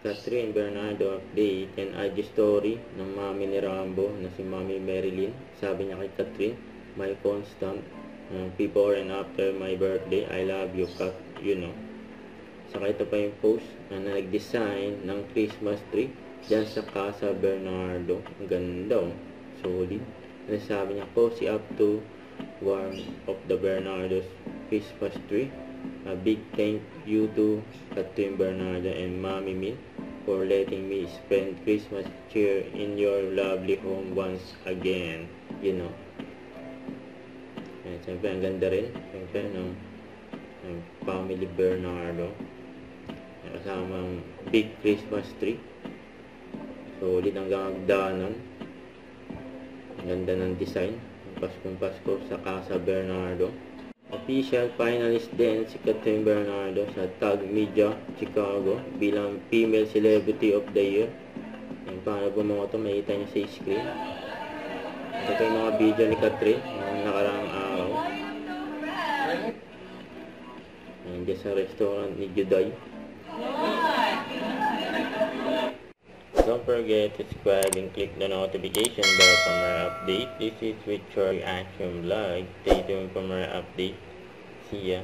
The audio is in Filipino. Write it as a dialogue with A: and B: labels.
A: Catherine Bernardo update and IG story ng mami ni Rambo na si Mami Marilyn. Sabi niya kay Catherine, my constant before and after my birthday, I love you, Kat, you know. Saka ito pa yung post na nag-design ng Christmas tree dyan sa Casa Bernardo. Ang ganda, oh. Solid. And sabi niya, cozy up to one of the Bernardo's Christmas tree. A big thank you to Catherine Bernardo and Mami Min for letting me spend Christmas cheer in your lovely home once again. You know. Siyempre, ang ganda rin. Siyempre, ng family Bernardo. Kasamang big Christmas tree. Solid hanggang hagdanan. Ang ganda ng design. Paskong Pasko sa Casa Bernardo. Official finalist din si Catherine Bernardo sa Tag Media Chicago bilang Female Celebrity of the Year. Yung paano po mga ito, makita niyo sa screen. Ito yung mga video ni Catherine noong nakaraang araw. Nandiyan sa restaurant ni Juday. Don't forget to subscribe and click the notification bell for more updates. This is Richard Action Vlog. Stay tuned for more updates. See ya.